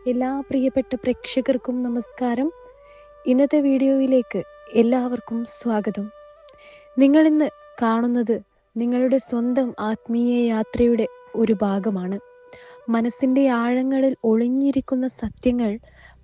എല്ലാ പ്രിയപ്പെട്ട പ്രേക്ഷകർക്കും നമസ്കാരം. ഇന്നത്തെ വീഡിയോയിലേക്ക് എല്ലാവർക്കും സ്വാഗതം. നിങ്ങളിന്ന് കാണുന്നത് നിങ്ങളുടെ സ്വന്തം ആത്മീയ യാത്രയുടെ ഒരു ഭാഗമാണ്. മനസ്സിൻ്റെ ആഴങ്ങളിൽ ഒളിഞ്ഞിരിക്കുന്ന സത്യങ്ങൾ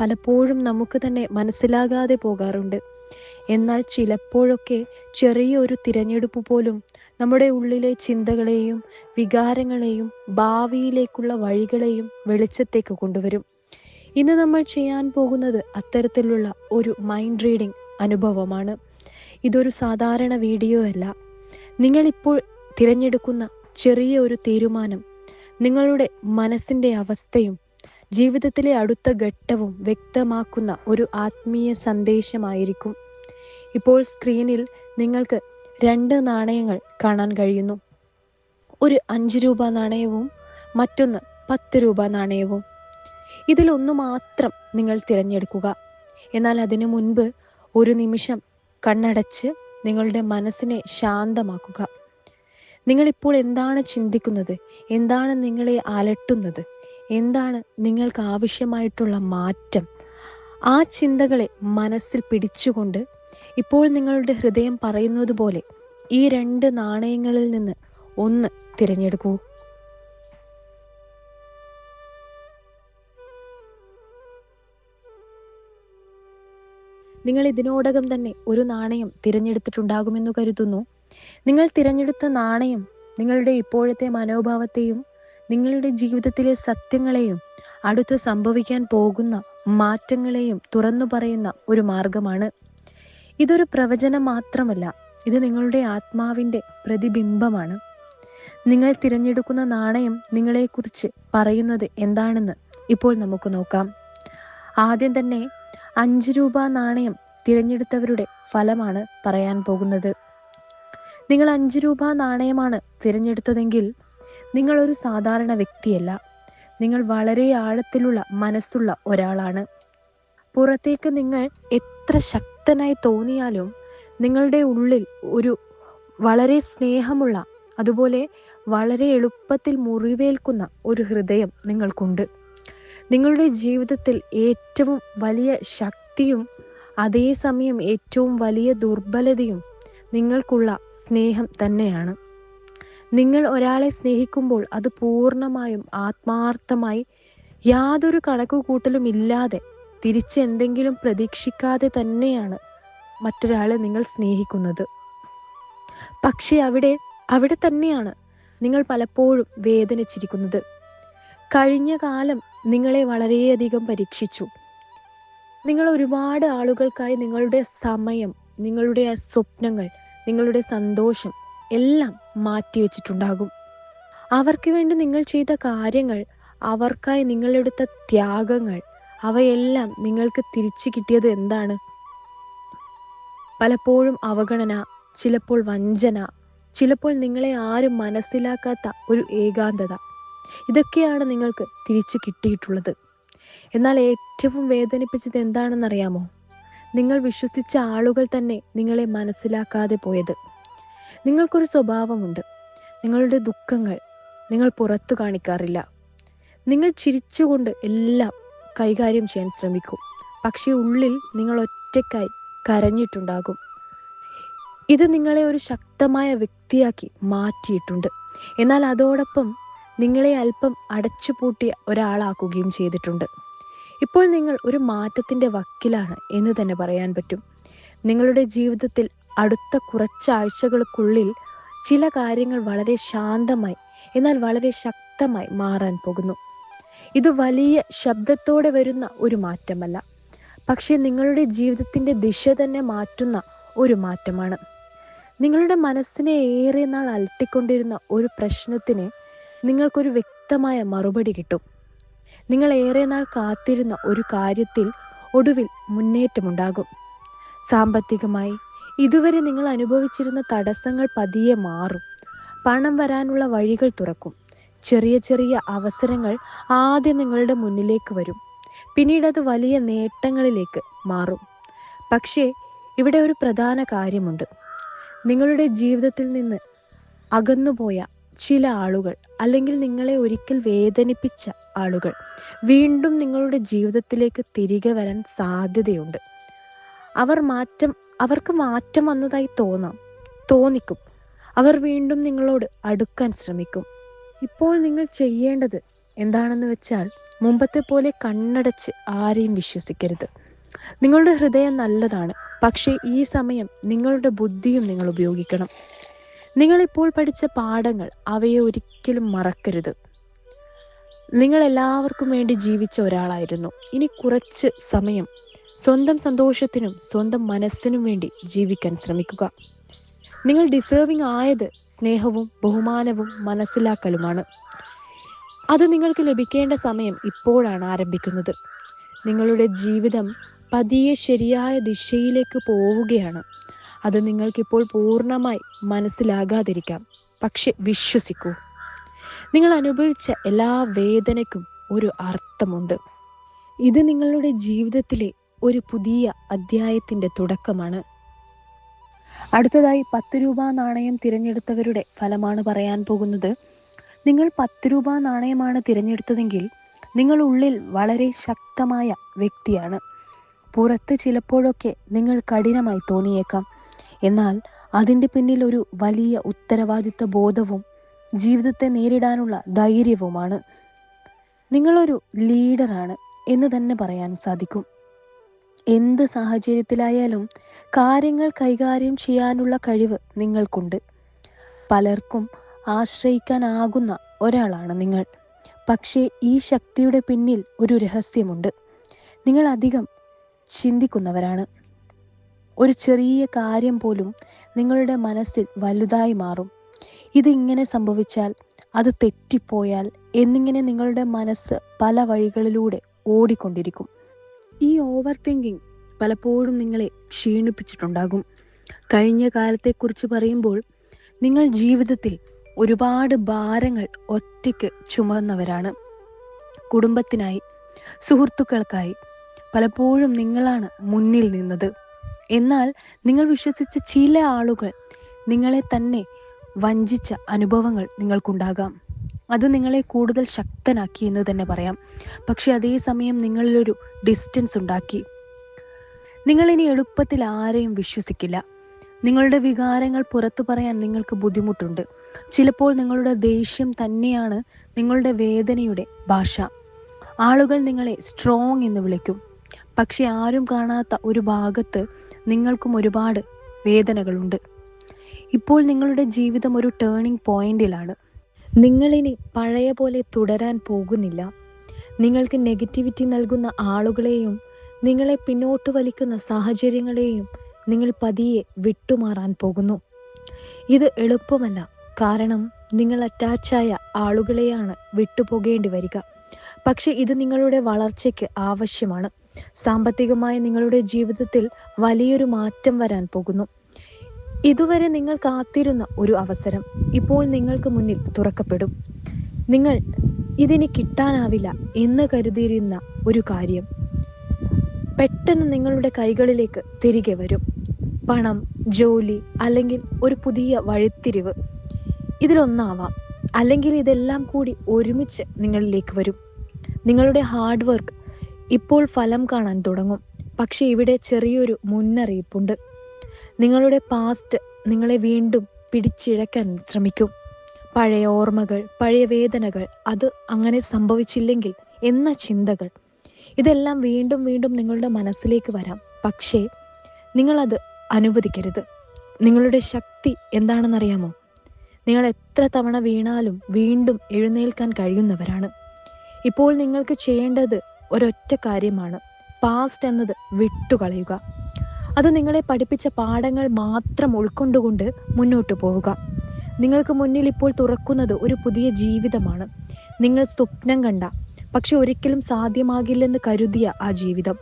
പലപ്പോഴും നമുക്ക് തന്നെ മനസ്സിലാകാതെ പോകാറുണ്ട്. എന്നാൽ ചിലപ്പോഴൊക്കെ ചെറിയൊരു തിരഞ്ഞെടുപ്പ് പോലും നമ്മുടെ ഉള്ളിലെ ചിന്തകളെയും വികാരങ്ങളെയും ഭാവിയിലേക്കുള്ള വഴികളെയും വെളിച്ചത്തേക്ക് കൊണ്ടുവരും. ഇന്ന് നമ്മൾ ചെയ്യാൻ പോകുന്നത് അത്തരത്തിലുള്ള ഒരു മൈൻഡ് റീഡിംഗ് അനുഭവമാണ്. ഇതൊരു സാധാരണ വീഡിയോ അല്ല. നിങ്ങളിപ്പോൾ തിരഞ്ഞെടുക്കുന്ന ചെറിയ ഒരു തീരുമാനം നിങ്ങളുടെ മനസ്സിൻ്റെ അവസ്ഥയും ജീവിതത്തിലെ അടുത്ത ഘട്ടവും വ്യക്തമാക്കുന്ന ഒരു ആത്മീയ സന്ദേശമായിരിക്കും. ഇപ്പോൾ സ്ക്രീനിൽ നിങ്ങൾക്ക് 2 നാണയങ്ങൾ കാണാൻ കഴിയുന്നു. ഒരു 5 രൂപ നാണയവും മറ്റൊന്ന് 10 രൂപ നാണയവും. ഇതിലൊന്നു മാത്രം നിങ്ങൾ തിരഞ്ഞെടുക്കുക. എന്നാൽ അതിനു മുൻപ് ഒരു നിമിഷം കണ്ണടച്ച് നിങ്ങളുടെ മനസ്സിനെ ശാന്തമാക്കുക. നിങ്ങളിപ്പോൾ എന്താണ് ചിന്തിക്കുന്നത്? എന്താണ് നിങ്ങളെ അലട്ടുന്നത്? എന്താണ് നിങ്ങൾക്ക് ആവശ്യമായിട്ടുള്ള മാറ്റം? ആ ചിന്തകളെ മനസ്സിൽ പിടിച്ചുകൊണ്ട് ഇപ്പോൾ നിങ്ങളുടെ ഹൃദയം പറയുന്നത് പോലെ ഈ 2 നാണയങ്ങളിൽ നിന്ന് ഒന്ന് തിരഞ്ഞെടുക്കൂ. നിങ്ങൾ ഇതിനോടകം തന്നെ ഒരു നാണയം തിരഞ്ഞെടുത്തിട്ടുണ്ടാകുമെന്ന് കരുതുന്നു. നിങ്ങൾ തിരഞ്ഞെടുത്ത നാണയം നിങ്ങളുടെ ഇപ്പോഴത്തെ മനോഭാവത്തെയും നിങ്ങളുടെ ജീവിതത്തിലെ സത്യങ്ങളെയും അടുത്ത് സംഭവിക്കാൻ പോകുന്ന മാറ്റങ്ങളെയും തുറന്നു പറയുന്ന ഒരു മാർഗമാണ്. ഇതൊരു പ്രവചനം മാത്രമല്ല, ഇത് നിങ്ങളുടെ ആത്മാവിൻ്റെ പ്രതിബിംബമാണ്. നിങ്ങൾ തിരഞ്ഞെടുക്കുന്ന നാണയം നിങ്ങളെക്കുറിച്ച് പറയുന്നത് എന്താണെന്ന് ഇപ്പോൾ നമുക്ക് നോക്കാം. ആദ്യം തന്നെ 5 രൂപ നാണയം തിരഞ്ഞെടുത്തവരുടെ ഫലമാണ് പറയാൻ പോകുന്നത്. നിങ്ങൾ 5 രൂപ നാണയമാണ് തിരഞ്ഞെടുത്തതെങ്കിൽ നിങ്ങൾ ഒരു സാധാരണ വ്യക്തിയല്ല. നിങ്ങൾ വളരെ ആഴത്തിലുള്ള മനസ്സുള്ള ഒരാളാണ്. പുറത്തേക്ക് നിങ്ങൾ എത്ര ശക്തനായി തോന്നിയാലും നിങ്ങളുടെ ഉള്ളിൽ ഒരു വളരെ സ്നേഹമുള്ള, അതുപോലെ വളരെ എളുപ്പത്തിൽ മുറിവേൽക്കുന്ന ഒരു ഹൃദയം നിങ്ങൾക്കുണ്ട്. നിങ്ങളുടെ ജീവിതത്തിൽ ഏറ്റവും വലിയ ശക്തിയും അതേസമയം ഏറ്റവും വലിയ ദുർബലതയും നിങ്ങൾക്കുള്ള സ്നേഹം തന്നെയാണ്. നിങ്ങൾ ഒരാളെ സ്നേഹിക്കുമ്പോൾ അത് പൂർണ്ണമായും ആത്മാർത്ഥമായി യാതൊരു കണക്കുകൂട്ടലും ഇല്ലാതെ തിരിച്ച് എന്തെങ്കിലും പ്രതീക്ഷിക്കാതെ തന്നെയാണ് മറ്റൊരാളെ നിങ്ങൾ സ്നേഹിക്കുന്നത്. പക്ഷേ അവിടെ തന്നെയാണ് നിങ്ങൾ പലപ്പോഴും വേദനിച്ചിരിക്കുന്നത്. കഴിഞ്ഞ കാലം നിങ്ങളെ വളരെയധികം പരീക്ഷിച്ചു. നിങ്ങൾ ഒരുപാട് ആളുകൾക്കായി നിങ്ങളുടെ സമയം, നിങ്ങളുടെ സ്വപ്നങ്ങൾ, നിങ്ങളുടെ സന്തോഷം എല്ലാം മാറ്റിവെച്ചിട്ടുണ്ടാകും. അവർക്ക് വേണ്ടി നിങ്ങൾ ചെയ്ത കാര്യങ്ങൾ, അവർക്കായി നിങ്ങളെടുത്ത ത്യാഗങ്ങൾ, അവയെല്ലാം നിങ്ങൾക്ക് തിരിച്ചു കിട്ടിയത് എന്താണ്? പലപ്പോഴും അവഗണന, ചിലപ്പോൾ വഞ്ചന, ചിലപ്പോൾ നിങ്ങളെ ആരും മനസ്സിലാക്കാത്ത ഒരു ഏകാന്തത. ഇതൊക്കെയാണ് നിങ്ങൾക്ക് തിരിച്ചു കിട്ടിയിട്ടുള്ളത്. എന്നാൽ ഏറ്റവും വേദനിപ്പിച്ചത് എന്താണെന്നറിയാമോ? നിങ്ങൾ വിശ്വസിച്ച ആളുകൾ തന്നെ നിങ്ങളെ മനസ്സിലാക്കാതെ പോയത്. നിങ്ങൾക്കൊരു സ്വഭാവമുണ്ട്. നിങ്ങളുടെ ദുഃഖങ്ങൾ നിങ്ങൾ പുറത്തു കാണിക്കാറില്ല. നിങ്ങൾ ചിരിച്ചുകൊണ്ട് എല്ലാം കൈകാര്യം ചെയ്യാൻ ശ്രമിക്കും. പക്ഷേ ഉള്ളിൽ നിങ്ങൾ ഒറ്റയ്ക്കായി കരഞ്ഞിട്ടുണ്ടാകും. ഇത് നിങ്ങളെ ഒരു ശക്തമായ വ്യക്തിയാക്കി മാറ്റിയിട്ടുണ്ട്. എന്നാൽ അതോടൊപ്പം നിങ്ങളെ അല്പം അടച്ചുപൂട്ടിയ ഒരാളാക്കുകയും ചെയ്തിട്ടുണ്ട്. ഇപ്പോൾ നിങ്ങൾ ഒരു മാറ്റത്തിൻ്റെ വക്കിലാണ് എന്ന് തന്നെ പറയാൻ പറ്റും. നിങ്ങളുടെ ജീവിതത്തിൽ അടുത്ത കുറച്ചാഴ്ചകൾക്കുള്ളിൽ ചില കാര്യങ്ങൾ വളരെ ശാന്തമായി എന്നാൽ വളരെ ശക്തമായി മാറാൻ പോകുന്നു. ഇത് വലിയ ശബ്ദത്തോടെ വരുന്ന ഒരു മാറ്റമല്ല, പക്ഷേ നിങ്ങളുടെ ജീവിതത്തിൻ്റെ ദിശ തന്നെ മാറ്റുന്ന ഒരു മാറ്റമാണ്. നിങ്ങളുടെ മനസ്സിനെ ഏറെ നാൾ അലട്ടിക്കൊണ്ടിരുന്ന ഒരു പ്രശ്നത്തിന് നിങ്ങൾക്കൊരു വ്യക്തമായ മറുപടി കിട്ടും. നിങ്ങൾ ഏറെ നാൾ കാത്തിരുന്ന ഒരു കാര്യത്തിൽ ഒടുവിൽ മുന്നേറ്റമുണ്ടാകും. സാമ്പത്തികമായി ഇതുവരെ നിങ്ങൾ അനുഭവിച്ചിരുന്ന തടസ്സങ്ങൾ പതിയെ മാറും. പണം വരാനുള്ള വഴികൾ തുറക്കും. ചെറിയ ചെറിയ അവസരങ്ങൾ ആദ്യം നിങ്ങളുടെ മുന്നിലേക്ക് വരും. പിന്നീട് അത് വലിയ നേട്ടങ്ങളിലേക്ക് മാറും. പക്ഷേ ഇവിടെ ഒരു പ്രധാന കാര്യമുണ്ട്. നിങ്ങളുടെ ജീവിതത്തിൽ നിന്ന് അകന്നുപോയ ചില ആളുകൾ, അല്ലെങ്കിൽ നിങ്ങളെ ഒരിക്കൽ വേദനിപ്പിച്ച ആളുകൾ വീണ്ടും നിങ്ങളുടെ ജീവിതത്തിലേക്ക് തിരികെ വരാൻ സാധ്യതയുണ്ട്. അവർക്ക് മാറ്റം വന്നതായി തോന്നിക്കും. അവർ വീണ്ടും നിങ്ങളോട് അടുക്കാൻ ശ്രമിക്കും. ഇപ്പോൾ നിങ്ങൾ ചെയ്യേണ്ടത് എന്താണെന്ന് വെച്ചാൽ, മുമ്പത്തെ പോലെ കണ്ണടച്ച് ആരെയും വിശ്വസിക്കരുത്. നിങ്ങളുടെ ഹൃദയം നല്ലതാണ്, പക്ഷേ ഈ സമയം നിങ്ങളുടെ ബുദ്ധിയും നിങ്ങൾ ഉപയോഗിക്കണം. നിങ്ങളിപ്പോൾ പഠിച്ച പാഠങ്ങൾ, അവയെ ഒരിക്കലും മറക്കരുത്. നിങ്ങൾ എല്ലാവർക്കും വേണ്ടി ജീവിച്ച ഒരാളായിരുന്നു. ഇനി കുറച്ച് സമയം സ്വന്തം സന്തോഷത്തിനും സ്വന്തം മനസ്സിനും വേണ്ടി ജീവിക്കാൻ ശ്രമിക്കുക. നിങ്ങൾ ഡിസേർവിംഗ് ആയത് സ്നേഹവും ബഹുമാനവും മനസ്സിലാക്കലുമാണ്. അത് നിങ്ങൾക്ക് ലഭിക്കേണ്ട സമയം ഇപ്പോഴാണ് ആരംഭിക്കുന്നത്. നിങ്ങളുടെ ജീവിതം പതിയെ ശരിയായ ദിശയിലേക്ക് പോവുകയാണ്. അത് നിങ്ങൾക്കിപ്പോൾ പൂർണ്ണമായി മനസ്സിലാകാതിരിക്കാം, പക്ഷെ വിശ്വസിക്കൂ, നിങ്ങൾ അനുഭവിച്ച എല്ലാ വേദനയ്ക്കും ഒരു അർത്ഥമുണ്ട്. ഇത് നിങ്ങളുടെ ജീവിതത്തിലെ ഒരു പുതിയ അധ്യായത്തിന്റെ തുടക്കമാണ്. അടുത്തതായി 10 രൂപ നാണയം തിരഞ്ഞെടുത്തവരുടെ ഫലമാണ് പറയാൻ പോകുന്നത്. നിങ്ങൾ 10 രൂപ നാണയമാണ് തിരഞ്ഞെടുത്തതെങ്കിൽ നിങ്ങൾ ഉള്ളിൽ വളരെ ശക്തമായ വ്യക്തിയാണ്. പുറത്ത് ചിലപ്പോഴൊക്കെ നിങ്ങൾ കഠിനമായി തോന്നിയേക്കാം, എന്നാൽ അതിൻ്റെ പിന്നിൽ ഒരു വലിയ ഉത്തരവാദിത്ത ബോധവും ജീവിതത്തെ നേരിടാനുള്ള ധൈര്യവുമാണ്. നിങ്ങളൊരു ലീഡറാണ് എന്ന് തന്നെ പറയാൻ സാധിക്കും. എന്ത് സാഹചര്യത്തിലായാലും കാര്യങ്ങൾ കൈകാര്യം ചെയ്യാനുള്ള കഴിവ് നിങ്ങൾക്കുണ്ട്. പലർക്കും ആശ്രയിക്കാനാകുന്ന ഒരാളാണ് നിങ്ങൾ. പക്ഷേ ഈ ശക്തിയുടെ പിന്നിൽ ഒരു രഹസ്യമുണ്ട്. നിങ്ങൾ അധികം ചിന്തിക്കുന്നവരാണ്. ഒരു ചെറിയ കാര്യം പോലും നിങ്ങളുടെ മനസ്സിൽ വലുതായി മാറും. ഇതിങ്ങനെ സംഭവിച്ചാൽ, അത് തെറ്റിപ്പോയാൽ എന്നിങ്ങനെ നിങ്ങളുടെ മനസ്സ് പല വഴികളിലൂടെ ഓടിക്കൊണ്ടിരിക്കും. ഈ ഓവർ തിങ്കിങ് പലപ്പോഴും നിങ്ങളെ ക്ഷീണിപ്പിച്ചിട്ടുണ്ടാകും. കഴിഞ്ഞ കാലത്തെക്കുറിച്ച് പറയുമ്പോൾ, നിങ്ങൾ ജീവിതത്തിൽ ഒരുപാട് ഭാരങ്ങൾ ഒറ്റയ്ക്ക് ചുമന്നവരാണ്. കുടുംബത്തിനായി, സുഹൃത്തുക്കൾക്കായി പലപ്പോഴും നിങ്ങളാണ് മുന്നിൽ നിന്നത്. എന്നാൽ നിങ്ങൾ വിശ്വസിച്ച ചില ആളുകൾ നിങ്ങളെ തന്നെ വഞ്ചിച്ച അനുഭവങ്ങൾ നിങ്ങൾക്കുണ്ടാകാം. അത് നിങ്ങളെ കൂടുതൽ ശക്തനാക്കി എന്ന് തന്നെ പറയാം. പക്ഷെ അതേസമയം നിങ്ങളിലൊരു ഡിസ്റ്റൻസ് ഉണ്ടാക്കി. നിങ്ങളിനി എളുപ്പത്തിൽ ആരെയും വിശ്വസിക്കില്ല. നിങ്ങളുടെ വികാരങ്ങൾ പുറത്തു പറയാൻ നിങ്ങൾക്ക് ബുദ്ധിമുട്ടുണ്ട്. ചിലപ്പോൾ നിങ്ങളുടെ ദേഷ്യം തന്നെയാണ് നിങ്ങളുടെ വേദനയുടെ ഭാഷ. ആളുകൾ നിങ്ങളെ സ്ട്രോങ് എന്ന് വിളിക്കും. പക്ഷെ ആരും കാണാത്ത ഒരു ഭാഗത്ത് നിങ്ങൾക്കും ഒരുപാട് വേദനകളുണ്ട്. ഇപ്പോൾ നിങ്ങളുടെ ജീവിതം ഒരു ടേണിംഗ് പോയിന്റിലാണ്. നിങ്ങളിനി പഴയ പോലെ തുടരാൻ പോകുന്നില്ല. നിങ്ങൾക്ക് നെഗറ്റിവിറ്റി നൽകുന്ന ആളുകളെയും നിങ്ങളെ പിന്നോട്ട് വലിക്കുന്ന സാഹചര്യങ്ങളെയും നിങ്ങൾ പതിയെ വിട്ടുമാറാൻ പോകുന്നു. ഇത് എളുപ്പമല്ല, കാരണം നിങ്ങൾ അറ്റാച്ചായ ആളുകളെയാണ് വിട്ടുപോകേണ്ടി വരിക. പക്ഷെ ഇത് നിങ്ങളുടെ വളർച്ചയ്ക്ക് ആവശ്യമാണ്. സാമ്പത്തികമായി നിങ്ങളുടെ ജീവിതത്തിൽ വലിയൊരു മാറ്റം വരാൻ പോകുന്നു. ഇതുവരെ നിങ്ങൾ കാത്തിരുന്ന ഒരു അവസരം ഇപ്പോൾ നിങ്ങൾക്ക് മുന്നിൽ തുറക്കപ്പെടും. നിങ്ങൾ ഇതിനി കിട്ടാനാവില്ല എന്ന് കരുതിയിരുന്ന ഒരു കാര്യം പെട്ടെന്ന് നിങ്ങളുടെ കൈകളിലേക്ക് തിരികെ വരും. പണം, ജോലി, അല്ലെങ്കിൽ ഒരു പുതിയ വഴിത്തിരിവ്, ഇതിലൊന്നാവാം. അല്ലെങ്കിൽ ഇതെല്ലാം കൂടി ഒരുമിച്ച് നിങ്ങളിലേക്ക് വരും. നിങ്ങളുടെ ഹാർഡ് വർക്ക് ഇപ്പോൾ ഫലം കാണാൻ തുടങ്ങും. പക്ഷെ ഇവിടെ ചെറിയൊരു മുന്നറിയിപ്പുണ്ട്. നിങ്ങളുടെ പാസ്റ്റ് നിങ്ങളെ വീണ്ടും പിടിച്ചിഴക്കാൻ ശ്രമിക്കും. പഴയ ഓർമ്മകൾ, പഴയ വേദനകൾ, അത് അങ്ങനെ സംഭവിച്ചില്ലെങ്കിൽ എന്ന ചിന്തകൾ, ഇതെല്ലാം വീണ്ടും വീണ്ടും നിങ്ങളുടെ മനസ്സിലേക്ക് വരാം. പക്ഷേ നിങ്ങളത് അനുവദിക്കരുത്. നിങ്ങളുടെ ശക്തി എന്താണെന്നറിയാമോ? നിങ്ങൾ എത്ര തവണ വീണാലും വീണ്ടും എഴുന്നേൽക്കാൻ കഴിയുന്നവരാണ്. ഇപ്പോൾ നിങ്ങൾക്ക് ചെയ്യേണ്ടത് ഒരൊറ്റ കാര്യമാണ്. പാസ്റ്റ് എന്നത് വിട്ടുകളയുക. അത് നിങ്ങളെ പഠിപ്പിച്ച പാഠങ്ങൾ മാത്രം ഉൾക്കൊണ്ടുകൊണ്ട് മുന്നോട്ട് പോവുക. നിങ്ങൾക്ക് മുന്നിൽ ഇപ്പോൾ തുറക്കുന്നത് ഒരു പുതിയ ജീവിതമാണ്. നിങ്ങൾ സ്വപ്നം കണ്ട, പക്ഷെ ഒരിക്കലും സാധ്യമാകില്ലെന്ന് കരുതിയ ആ ജീവിതം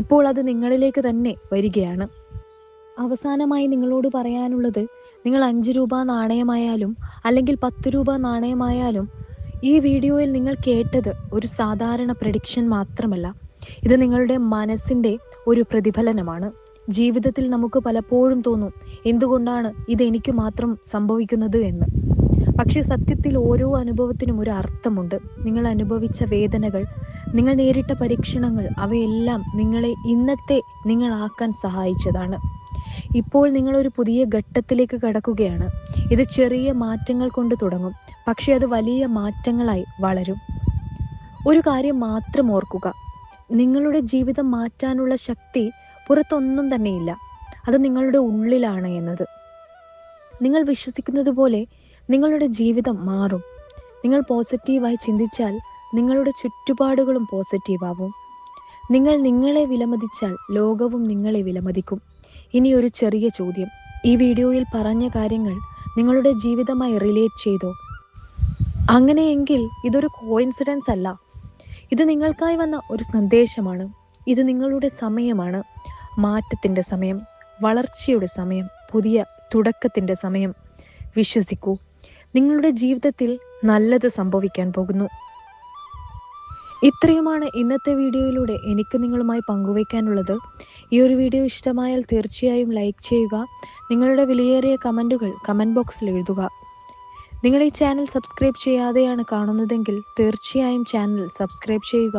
ഇപ്പോൾ അത് നിങ്ങളിലേക്ക് തന്നെ വരികയാണ്. അവസാനമായി നിങ്ങളോട് പറയാനുള്ളത്, നിങ്ങൾ 5 രൂപ നാണയമായാലും അല്ലെങ്കിൽ 10 രൂപ നാണയമായാലും, ഈ വീഡിയോയിൽ നിങ്ങൾ കേട്ടത് ഒരു സാധാരണ പ്രഡിക്ഷൻ മാത്രമല്ല. ഇത് നിങ്ങളുടെ മനസ്സിൻ്റെ ഒരു പ്രതിഫലനമാണ്. ജീവിതത്തിൽ നമുക്ക് പലപ്പോഴും തോന്നും, എന്തുകൊണ്ടാണ് ഇത് എനിക്ക് മാത്രം സംഭവിക്കുന്നത് എന്ന്. പക്ഷേ സത്യത്തിൽ ഓരോ അനുഭവത്തിനും ഒരു അർത്ഥമുണ്ട്. നിങ്ങൾ അനുഭവിച്ച വേദനകൾ, നിങ്ങൾ നേരിട്ട പരീക്ഷണങ്ങൾ, അവയെല്ലാം നിങ്ങളെ ഇന്നത്തെ നിങ്ങളാക്കാൻ സഹായിച്ചതാണ്. ഇപ്പോൾ നിങ്ങളൊരു പുതിയ ഘട്ടത്തിലേക്ക് കടക്കുകയാണ്. ഇത് ചെറിയ മാറ്റങ്ങൾ കൊണ്ട് തുടങ്ങും, പക്ഷേ അത് വലിയ മാറ്റങ്ങളായി വളരും. ഒരു കാര്യം മാത്രം ഓർക്കുക, നിങ്ങളുടെ ജീവിതം മാറ്റാനുള്ള ശക്തി പുറത്തൊന്നും തന്നെയില്ല, അത് നിങ്ങളുടെ ഉള്ളിലാണ് എന്നത്. നിങ്ങൾ വിശ്വസിക്കുന്നത് പോലെ നിങ്ങളുടെ ജീവിതം മാറും. നിങ്ങൾ പോസിറ്റീവായി ചിന്തിച്ചാൽ നിങ്ങളുടെ ചുറ്റുപാടുകളും പോസിറ്റീവാവും. നിങ്ങൾ നിങ്ങളെ വിലമതിച്ചാൽ ലോകവും നിങ്ങളെ വിലമതിക്കും. ഇനി ഒരു ചെറിയ ചോദ്യം, ഈ വീഡിയോയിൽ പറഞ്ഞ കാര്യങ്ങൾ നിങ്ങളുടെ ജീവിതമായി റിലേറ്റ് ചെയ്തോ? അങ്ങനെയെങ്കിൽ ഇതൊരു കോയിൻസിഡൻസ് അല്ല, ഇത് നിങ്ങൾക്കായി വന്ന ഒരു സന്ദേശമാണ്. ഇത് നിങ്ങളുടെ സമയമാണ്. മാറ്റത്തിൻ്റെ സമയം, വളർച്ചയുടെ സമയം, പുതിയ തുടക്കത്തിൻ്റെ സമയം. വിശ്വസിക്കൂ, നിങ്ങളുടെ ജീവിതത്തിൽ നല്ലത് സംഭവിക്കാൻ പോകുന്നു. ഇത്രയുമാണ് ഇന്നത്തെ വീഡിയോയിലൂടെ എനിക്ക് നിങ്ങളുമായി പങ്കുവയ്ക്കാനുള്ളത്. ഈ ഒരു വീഡിയോ ഇഷ്ടമായാൽ തീർച്ചയായും ലൈക്ക് ചെയ്യുക. നിങ്ങളുടെ വിലയേറിയ കമൻറ്റുകൾ കമൻറ്റ് ബോക്സിൽ എഴുതുക. നിങ്ങൾ ഈ ചാനൽ സബ്സ്ക്രൈബ് ചെയ്യാതെയാണ് കാണുന്നതെങ്കിൽ തീർച്ചയായും ചാനൽ സബ്സ്ക്രൈബ് ചെയ്യുക.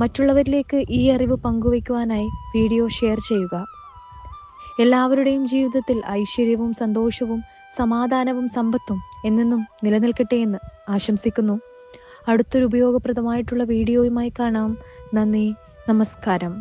മറ്റുള്ളവരിലേക്ക് ഈ അറിവ് പങ്കുവയ്ക്കുവാനായി വീഡിയോ ഷെയർ ചെയ്യുക. എല്ലാവരുടെയും ജീവിതത്തിൽ ഐശ്വര്യവും സന്തോഷവും സമാധാനവും സമ്പത്തും എന്നെന്നും നിലനിൽക്കട്ടെ എന്ന് ആശംസിക്കുന്നു. അടുത്തൊരു ഉപയോഗപ്രദമായിട്ടുള്ള വീഡിയോയുമായി കാണാം. നന്ദി, നമസ്കാരം.